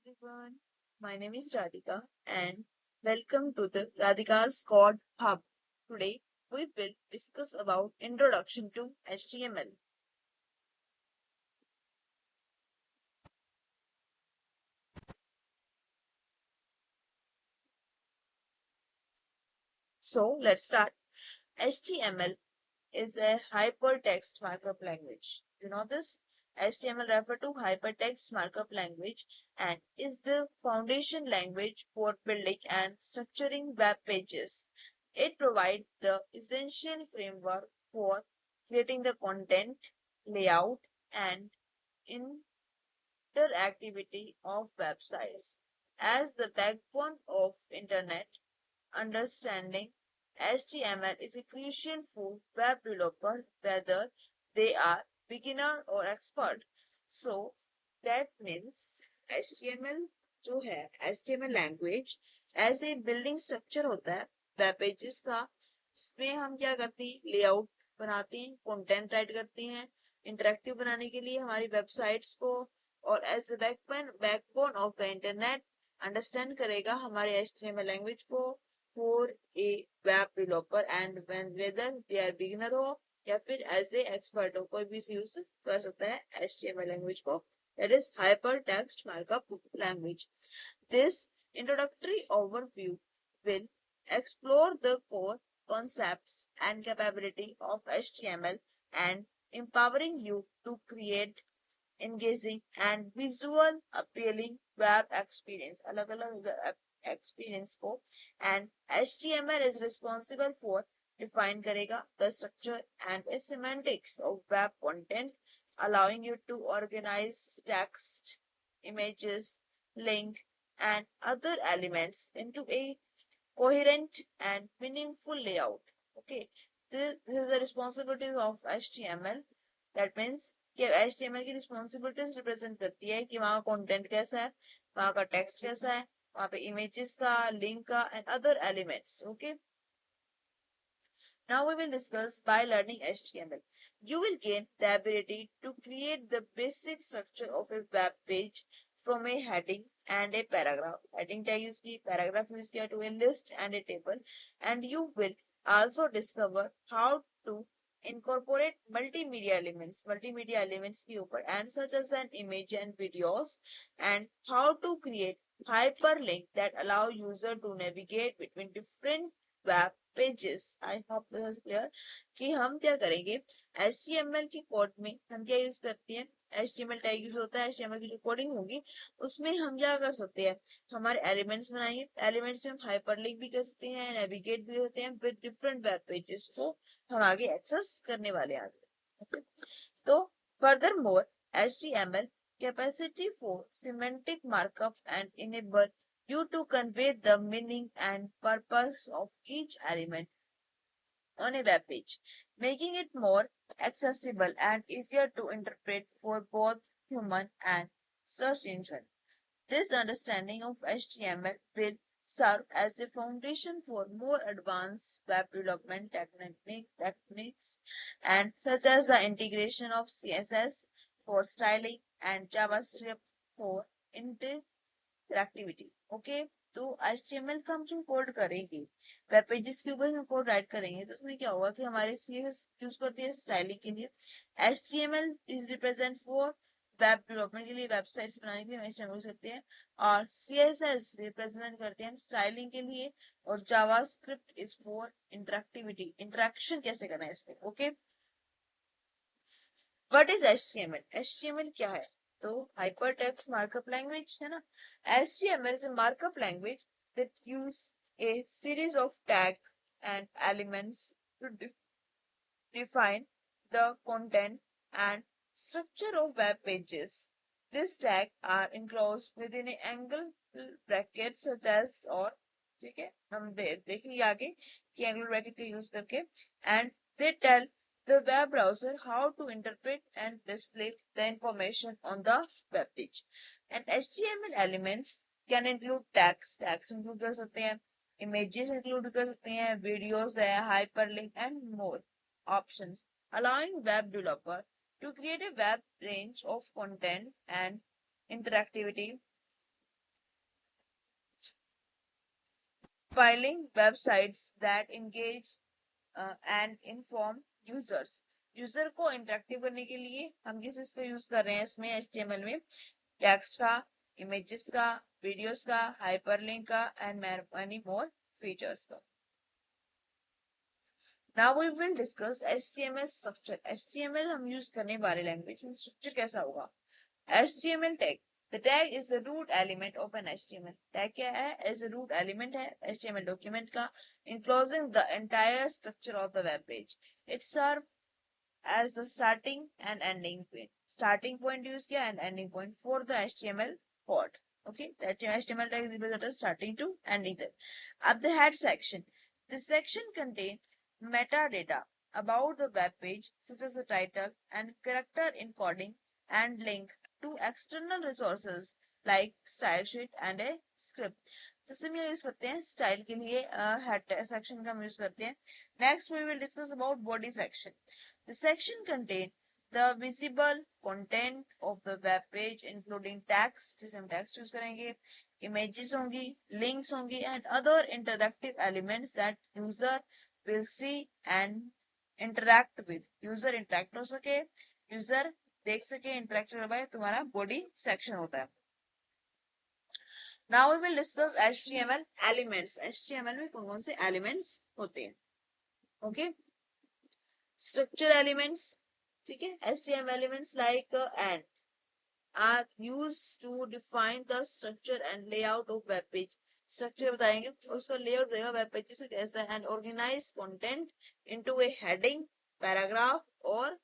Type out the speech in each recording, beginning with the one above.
everyone. My name is Radhika and welcome to the Radhika's Code Hub. Today we will discuss about introduction to HTML. So let's start. HTML is a hypertext markup language. You know this? HTML refer to hypertext markup language and is the foundation language for building and structuring web pages. It provides the essential framework for creating the content, layout, and interactivity of websites. As the backbone of internet, understanding HTML is crucial for web developer whether they are beginner or expert. So that means HTML जो है HTML language as a building structure होता है web pages का। इसमें हम क्या करते हैं, लेआउट बनाते हैं, कंटेंट राइट करते हैं इंटरेक्टिव बनाने के लिए हमारी वेबसाइट्स को, और as the backbone of the internet understand करेगा हमारे HTML लैंग्वेज को for a web developer and whether they are beginner हो या फिर एज ए एक्सपर्ट हो, कोई भी यूज कर सकता है HTML लैंग्वेज को। That is hyper text markup language. This introductory overview will explore the core concepts and capability of HTML and empowering you to create engaging and visual appealing web experience अलग अलग experience को। and HTML is responsible for define करेगा the structure and the semantics of web content, allowing you to organize text, images, link, and other elements into a coherent and meaningful layout. Okay, this is the responsibility of HTML. That means कि HTML की responsibilities represent करती है कि वहाँ content कैसा है, वहाँ का टेक्स्ट कैसा है, वहाँ पे इमेजेस का, लिंक का and other elements. Okay, now we will discuss by learning HTML. You will gain the ability to create the basic structure of a web page from a heading and a paragraph. Heading tag use की, paragraph use किया to a list and a table, and you will also discover how to incorporate multimedia elements के ऊपर and such as an image and videos, and how to create hyperlink that allow user to navigate between different web pages. I hope this is clear कि हम क्या करेंगे। HTML की code में हम क्या यूज करते हैं, HTML टैग यूज होता है। HTML की जो कोडिंग होगी उसमें हम क्या कर सकते हैं, हमारे एलिमेंट्स बनाएंगे। एलिमेंट्स में हम हाइपरलिंक भी कर सकते हैं, नेविगेट भी करते हैं विद डिफरेंट वेब पेजेस को हम आगे एक्सेस करने वाले हैं आगे। तो further more HTML capacity for semantic markup and enable you to convey the meaning and purpose of each element on a web page, making it more accessible and easier to interpret for both human and search engine. This understanding of HTML will serve as a foundation for more advanced web development techniques and such as the integration of CSS for styling and JavaScript for interactivity. Okay, तो HTML का हम जो code करेंगे web pages के ऊपर हम code right करेंगे तो उसमें क्या होगा कि हमारे CSS यूज करते हैं स्टाइलिंग के लिए। HTML is represent for web development के लिए, वेबसाइट्स बनाने के लिए हम HTML यूज करते हैं, और CSS रिप्रेजेंट करते हैं हम स्टाइलिंग के लिए, और JavaScript is for interactivity, interaction कैसे करना है इसमें। Okay, what is HTML? HTML क्या है? तो hypertext markup language है ना। HTML is a markup language that use a series of tag and elements to define the content and structure of web pages. These tags are enclosed within an angle bracket such as, और ठीक है हम देखेंगे आगे कि angle bracket का use करके, and they tell the web browser how to interpret and display the information on the web page. And HTML elements can include tags include कर सकते हैं, images include कर सकते हैं, videos है, hyperlink and more options, allowing web developer to create a web range of content and interactivity filing websites that engage and inform users. User को interactive करने के लिए हम किस चीज का यूज कर रहे हैं इसमें HTML में? टेक्स्ट का, इमेजेस का, वीडियोस का, हाइपरलिंक का एंड मैनी मोर फीचर्स का. Now we will discuss HTML structure. HTML हम यूज करने वाले लैंग्वेज में स्ट्रक्चर कैसा होगा? HTML tag. The tag is the root element of an HTML. Tag क्या है? As a root element है HTML document का, enclosing the entire structure of the web page. It serves as the starting and ending point. Starting point use किया and ending point for the HTML code. Okay, that HTML tag is equal to starting to ending there. At the head section, this section contains metadata about the web page, such as the title and character encoding and link to external resources like style sheet and a script. तो इसमें use करते हैं style के लिए head section का हम use करते हैं. Next we will discuss about body section. The section contains the visible content of the web page including text, जिसे हम text यूज करेंगे, images होंगी, links होंगी and other interactive elements that user will see and interact with. User interact हो सके, user देख सके, interact कर पाए, तुम्हारा body section होता है. Now we will discuss HTML elements. HTML में कौन कौन से elements होते हैं? Okay. Structure elements, ठीक है. HTML elements like and are used to define the structure and layout of web page. Structure बताएंगे और उसका layout देगा web page से कैसा है and organize content into a heading, paragraph और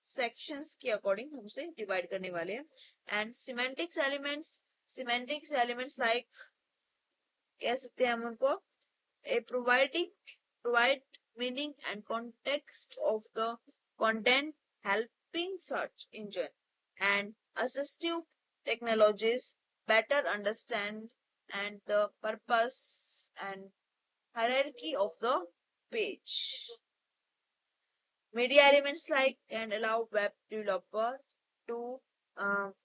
sections के according हमसे divide करने वाले हैं. And semantics elements like कह सकते हैं हम उनको provide meaning and context of the content, helping search engine and assistive technologies better understand and the purpose and hierarchy of the page. Media elements like can allow web developer to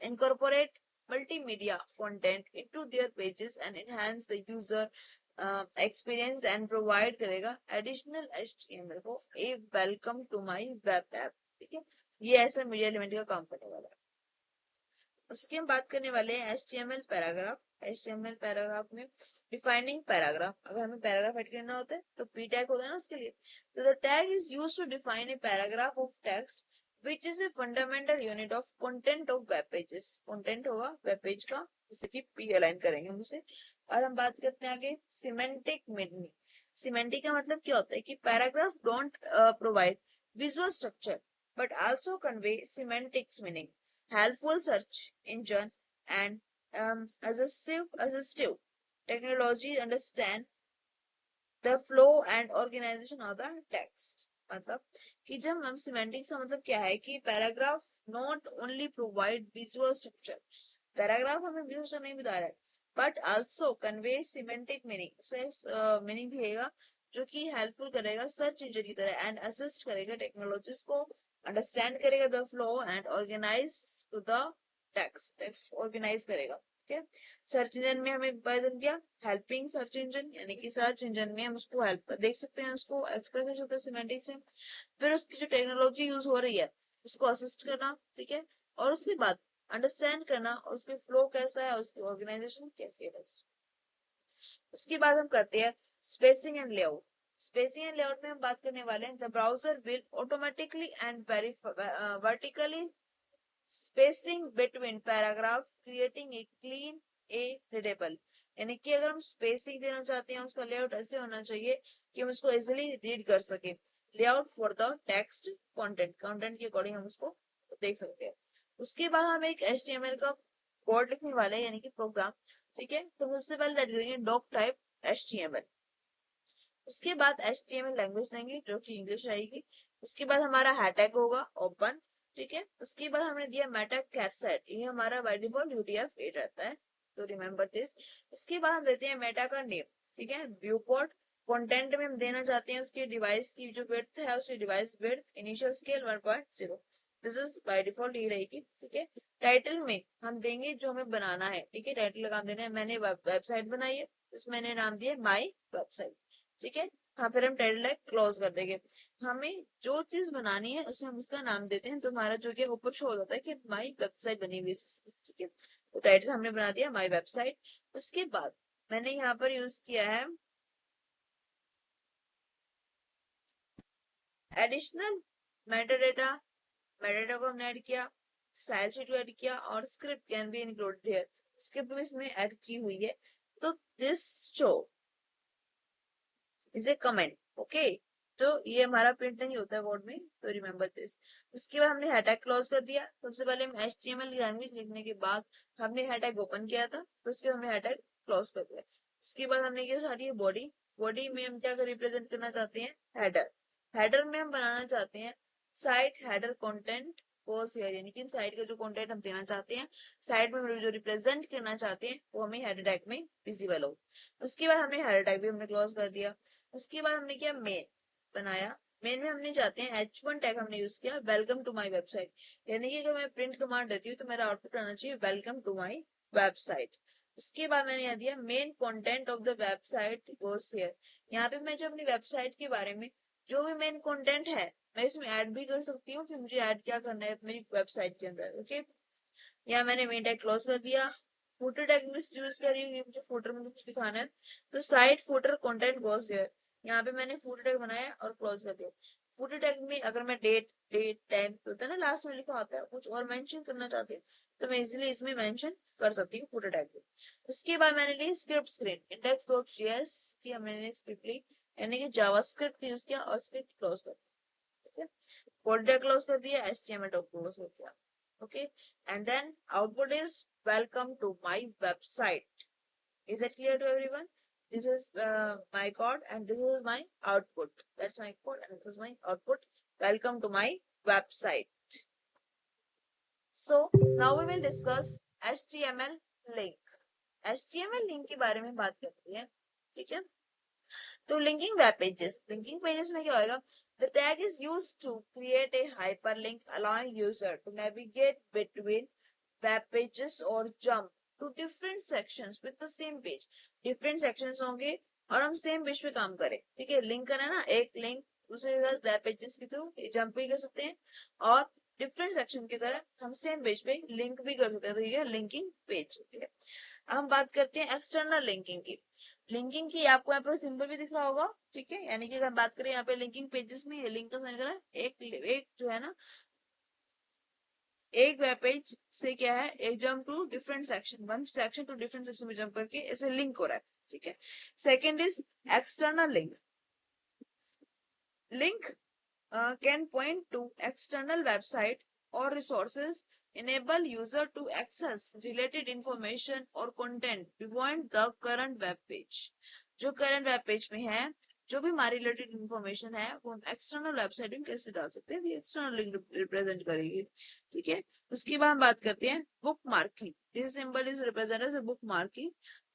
incorporate multimedia content into their pages and enhance the user experience and provide करेगा additional HTML को a welcome to my web app. ठीक है, ये ऐसा media element का काम करने वाला है. उसकी हम बात करने वाले हैं HTML पैराग्राफ. HTML पैराग्राफ में डिफाइनिंग पैराग्राफ. अगर हमें पैराग्राफ ऐड करना होता है तो p टैग होता है ना उसके लिए. तो the tag is used to define a paragraph of text which is a fundamental unit of content of web pages. Content होगा वेब पेज का, जैसे कि p अलाइन करेंगे हम उसे. और हम बात करते हैं आगे सिमेंटिक मीनिंग. सिमेंटिक का मतलब क्या होता है कि paragraph don't provide visual structure but also convey semantics meaning, helpful search engine and assistive technology understand the flow and organization of the text. मतलब कि जब हम सिमेंटिक्स का मतलब क्या है कि paragraph not only provide visual structure, paragraph हमें विजुअल स्ट्रक्चर नहीं बता रहा है but also convey semantic meaning, उसे मीनिंग दिएगा जो कि हेल्पफुल करेगा सर्च इंजन की तरह एंड असिस्ट करेगा टेक्नोलॉजीज को, अंडरस्टैंड करेगा the flow and organize to the text organize करेगा. ठीक है. सर्च इंजन में हमें पता चल गया हेल्पिंग सर्च इंजन, यानी कि सर्च इंजन में हम उसको हेल्प देख सकते हैं, उसको एक्सप्रेस कर सकते हैं सिमेंटिक्स में. फिर उसकी जो टेक्नोलॉजी यूज हो रही है उसको असिस्ट करना. ठीक है. और उसके बाद अंडरस्टैंड करना और उसके फ्लो कैसा है, उसकी ऑर्गेनाइजेशन कैसी है. उसके बाद हम करते हैं spacing and layout. Spacing and layout में हम बात करने वाले हैं the browser will automatically and vertically spacing between paragraph creating a clean a readable. यानी कि अगर हम स्पेसिंग देना चाहते हैं उसका लेआउट ऐसे होना चाहिए कि हम उसको इजीली रीड कर सके. Layout for the text content के अकॉर्डिंग हम उसको देख सकते हैं. उसके बाद हम एक HTML का कोड लिखने वाले हैं, यानी कि प्रोग्राम. ठीक है. तो सबसे पहले ऐड करेंगे डॉक टाइप HTML. उसके बाद HTML लैंग्वेज देंगे जो कि इंग्लिश रहेगी. उसके बाद हमारा हैटैग होगा ओपन. ठीक है. उसके बाद हमने दिया मेटा कैटसेट, ये हमारा बाय डिफॉल्ट UTF-8 रहता है, तो रिमेंबर दिस. इसके बाद हम देते हैं मेटा का नेम. ठीक है. व्यू पोर्ट कंटेंट में हम देना चाहते हैं उसके डिवाइस की जो विड्थ है, उसकी device width initial scale 1.0. This is by default ये रहेगी. ठीक है. टाइटल में हम देंगे जो हमें बनाना है. ठीक है. टाइटल लगा देना है मैंने वेबसाइट बनाई है उसमें मैंने नाम दिया माई वेबसाइट। ठीक है, हाँ फिर हम टाइटल टैग क्लोज कर देंगे। हमें जो चीज बनानी है उसमें हम उसका नाम देते हैं, तो हमारा जो कि ऊपर शो हो जाता है कि माई वेबसाइट बनी हुई है। ठीक है, तो टाइटल हमने बना दिया माई वेबसाइट। उसके बाद मैंने यहाँ पर यूज किया है एडिशनल मेटाडेटा। मेटाडेटा को हमने ऐड किया, स्टाइल शीट को ऐड किया, और script can be included here, script भी इसमें ऐड की हुई है। तो this show is a comment. Okay, तो ये हमारा प्रिंट नहीं होता है कोड में, तो रिमेम्बर दिस। उसके बाद हमने हैशटैग क्लोज कर दिया। सबसे पहले हम एचटीएमएल लैंग्वेज लिखने के बाद हमने हैशटैग ओपन किया था, तो उसके बाद हमने हैशटैग क्लोज कर दिया। उसके बाद हमने किया सारी बॉडी। बॉडी में हम क्या रिप्रेजेंट करना चाहते हैं, हेडर। हेडर में हम बनाना चाहते हैं site header content post here, यानी कि साइट का जो कंटेंट हम देना चाहते हैं, साइट में हम जो रिप्रेजेंट करना चाहते हैं वो हमें हेडर टैग में विजिबल हो। उसके बाद हमने हेडर टैग भी हमने क्लोज कर दिया। उसके बाद हमने क्या मेन बनाया। मेन में हमने चाहते हैं H1 टैग हमने यूज किया, वेलकम टू माय वेबसाइट, यानी कि अगर मैं प्रिंट कमांड देती हूँ तो मेरा आउटपुट आना चाहिए वेलकम टू माय वेबसाइट। उसके बाद मैंने यहाँ दिया main content of the website goes here. यहाँ पे मैं जो अपनी वेबसाइट के बारे में जो भी मेन कंटेंट है मैं इसमें ऐड भी कर सकती हूँ कि मुझे ऐड क्या करना है मेरी वेबसाइट के अंदर। ओके, यहाँ मैंने मेन टैग क्लोज कर दिया। फुटर टैग में यूज कर रही हूँ, मुझे फुटर में कुछ दिखाना है, तो site footer content goes here, यहाँ पे मैंने फुटर टैग बनाया और क्लोज कर दिया। फुटर टैग में अगर मैं डेट टाइम होता है ना लास्ट में लिखा होता है, कुछ और मेंशन करना चाहती हूँ तो मैं इजीली इसमें मेंशन कर सकती हूँ फुटर टैग में। उसके बाद मैंने ली स्क्रिप्ट स्क्रीन index.js की हमने स्क्रिप्ट ली, यानी कि जावास्क्रिप्ट यूज किया और स्क्रिप्ट क्लोज कर दिया। ठीक है, कोड टैग क्लोज कर दिया, एचटीएमएल टैग क्लोज कर दिया। Okay, and then output is welcome to my website. Is that clear to everyone? This is my code and this is my output. That's my code and this is my output. Welcome to my website. So now we will discuss HTML link. HTML link के बारे में बात करते हैं। ठीक है, तो linking web pages, linking pages में क्या होगा, the tag is used to create a hyperlink allowing user to navigate between web pages or jump to different sections with the same page। different sections होंगे और हम same page पे काम करें। ठीक है, लिंक करना ना, एक लिंक दूसरे के साथ वेब पेजेस के थ्रू जंप भी कर सकते हैं और डिफरेंट सेक्शन की तरह हम सेम पेज पे लिंक भी कर सकते हैं, तो ये लिंकिंग पेज होती है। अब हम बात करते हैं एक्सटर्नल लिंकिंग की। लिंकिंग की आपको यहाँ पे सिंबल भी दिख रहा होगा। ठीक है, यानी कि अगर हम बात करें यहाँ पे लिंकिंग पेजेस में, ये लिंक का साइन करा एक जो है ना, एक वेब पेज से क्या है, एक jump to different section, one section to different section में जंप करके ऐसे लिंक हो रहा है। ठीक है, second is external link. Link can point to external website or resources, enable user to access related information or content beyond the current web page। जो current web page में है, जो भी हमारी रिलेटेड इंफॉर्मेशन है वो हम एक्सटर्नल वेबसाइट में कैसे डाल सकते हैं, ये एक्सटर्नल लिंक रिप्रेजेंट करेगी। ठीक है, उसके बाद हम बात करते हैं bookmarking. This symbol is represented as bookmarking.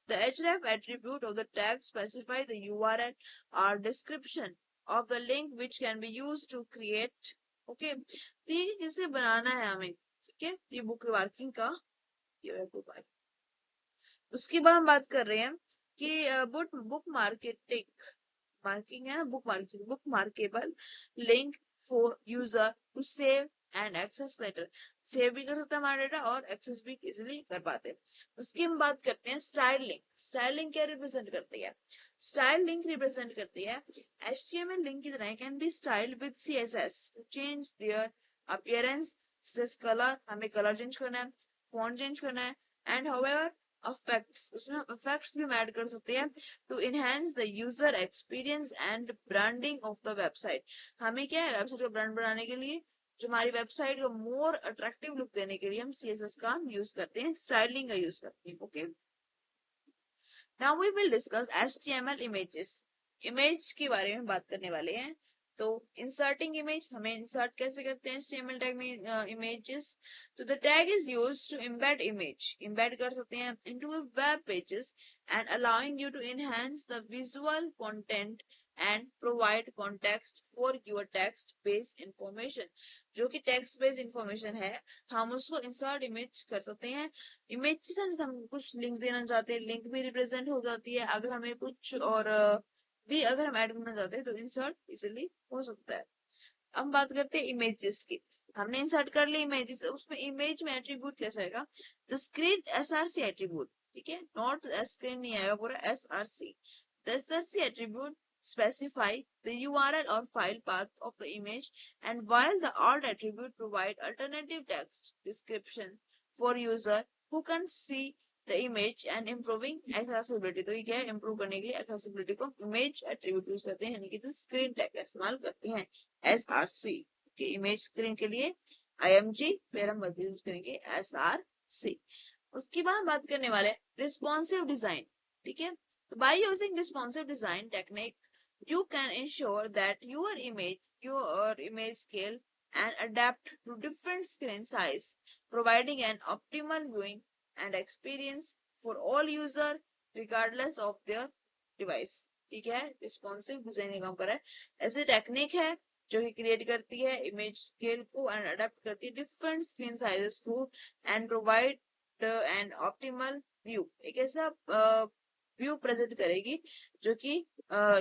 The href attribute of the tag specify the URL or description of the link which can be used to create। okay, तो ये किसे बनाना है हमें। ठीक है, ये बुक मार्किंग का ये बुक मार्किंग। उसके बाद हम बात कर रहे हैं कि बुक मार्केटिंग मार्किंग है ना, bookmarkable link for user to save and access later. Save भी कर सकते हैं हमारा डेटा और एक्सेस भी इजिली कर पाते हैं। उसकी हम बात करते हैं स्टाइल लिंक। स्टाइल लिंक क्या रिप्रेजेंट करती है, स्टाइल लिंक रिप्रेजेंट करती है HTML लिंक की तरह can be style with CSS to change their appearance, colour, हमें कलर चेंज करना है, फॉन्ट चेंज करना है, एंड हाउएवर इफेक्ट्स, उसमें हम इफेक्ट्स भी ऐड कर सकते हैं to enhance the user experience and branding of the website. हमें क्या है, वेबसाइट को ब्रांड बनाने के लिए, जो हमारी वेबसाइट को मोर अट्रैक्टिव लुक देने के लिए हम CSS का यूज करते हैं, स्टाइलिंग का यूज करते हैं। Okay, now we will discuss HTML images. Image के बारे में बात करने वाले हैं। तो इंसर्टिंग इमेज, हमें इंसर्ट कैसे करते हैं HTML टैग में इमेजेस। तो the tag is used to embed image, embed कर सकते हैं into web pages and allowing you to enhance the visual content and provide context for your text based information. जो कि text based information है, हम उसको insert image कर सकते हैं. इमेज के साथ हम कुछ लिंक देना चाहते हैं, लिंक भी रिप्रेजेंट हो जाती है. अगर हमें कुछ और भी अगर हम ऐड करना चाहते हैं तो इंसर्ट इजिली हो सकता है. अब बात करते हैं इमेजेस की. हमने इंसर्ट कर ली इमेजेस, उसमें इमेज में एट्रीब्यूट कैसा आएगा? The screen SRC attribute. ठीक है, नॉट स्क्रीन नहीं आएगा, पूरा SRC. The SRC attribute specify the URL or file path of the image, and while the alt attribute provide alternative text description for user who can see the image and improving accessibility. तो ये क्या है? Improve करने के लिए accessibility को image attribute use करते हैं, यानी कि तो स्क्रीन टैग का इस्तेमाल करते हैं. SRC के इमेज स्क्रीन के लिए IMG, फिर हम यूज करेंगे SRC. उसके बाद बात करने वाले रिस्पॉन्सिव डिजाइन. ठीक है, तो by using responsive design technique you can ensure that your image scale and adapt to different screen size, providing an optimal viewing and experience for all user regardless of their device. ठीक है, responsive design काम कर रहा है. ऐसी technique है जो कि क्रिएट करती है इमेज स्केल को एंड अडेप्ट करती है डिफरेंट स्क्रीन साइजेस को and provide an optimal view. एक ऐसा व्यू प्रेजेंट करेगी जो कि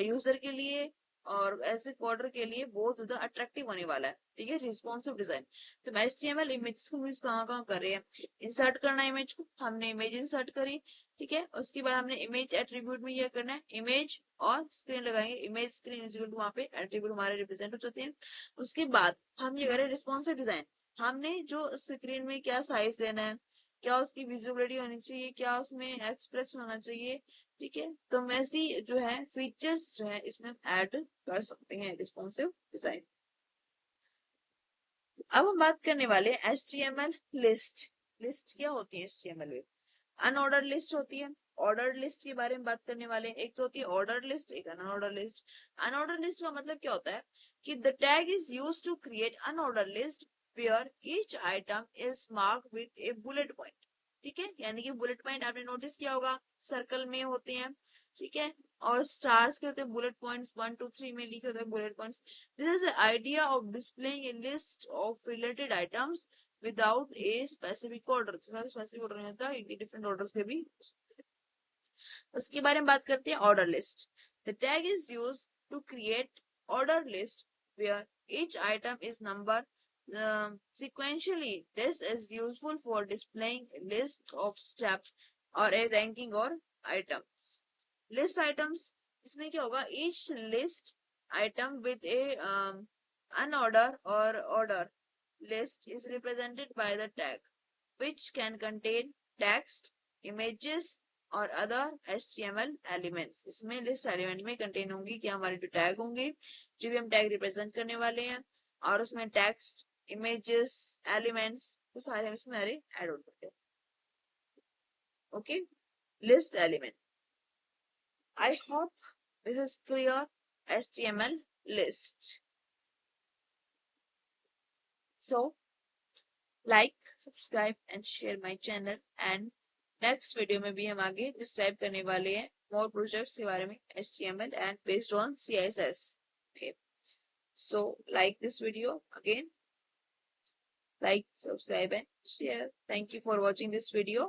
यूजर के लिए और ऐसे क्वार्टर के लिए बहुत ज्यादा अट्रैक्टिव होने वाला है. ठीक है, रिस्पॉन्सिव डिजाइन. तो HTML इमेज को यूज कहाँ कर रहे हैं? इंसर्ट करना इमेज को, हमने इमेज इंसर्ट करी. ठीक है, उसके बाद हमने इमेज एट्रीब्यूट में यह करना है, इमेज और स्क्रीन लगाएंगे. Image screen is equal to वहां पे एट्रीब्यूट हमारे रिप्रेजेंट हो जाते हैं. उसके बाद हम ये करें रिस्पॉन्सिव डिजाइन. हमने जो स्क्रीन में क्या साइज देना है, क्या उसकी विजिबिलिटी होनी चाहिए, क्या उसमें एक्सप्रेस होना चाहिए. ठीक है, तो वैसी जो है फीचर्स जो है इसमें ऐड कर सकते हैं रिस्पॉन्सिव डिजाइन. अब हम बात करने वाले HTML लिस्ट. लिस्ट क्या होती है HTML में? अनऑर्डर लिस्ट होती है. ऑर्डर लिस्ट के बारे में बात करने वाले. एक तो होती है ऑर्डर लिस्ट, एक अनऑर्डर लिस्ट. अनऑर्डर लिस्ट का मतलब क्या होता है कि the tag is used to create unorder list where each item is marked with a bullet point. ठीक है, यानी कि बुलेट पॉइंट आपने नोटिस किया होगा सर्कल में होते हैं. ठीक है, और स्टार्स के होते हैं बुलेट पॉइंट्स, 1 2 3 में लिखे होते हैं bullet points. This is the idea of displaying A list of related items without a specific order. Specific order नहीं होता, डिफरेंट ऑर्डर्स के भी. उसके बारे में बात करते हैं order list. The tag is used to create order list where each item is number sequentially. This is useful for displaying a list of steps or a ranking or items. List items, इसमें क्या होगा? Each list item with a unorder or order list is represented by the tag, which can contain text, images और other HTML elements. इसमें list element में contain होंगी क्या? हमारे जो टैग होंगे, जो भी हम टैग रिप्रेजेंट करने वाले हैं, और उसमें टेक्स्ट, इमेजेस, एलिमेंट्स, वो सारे हम इसमें ऐड होते हैं. Okay, list element. I hope this is clear. HTML list. So like, subscribe and share my channel. And next video में भी हम आगे डिस्क्राइब करने वाले हैं मोर प्रोजेक्ट्स के बारे में HTML and based on CSS. Okay, so like this video again, like, subscribe and share. Thank you for watching this video.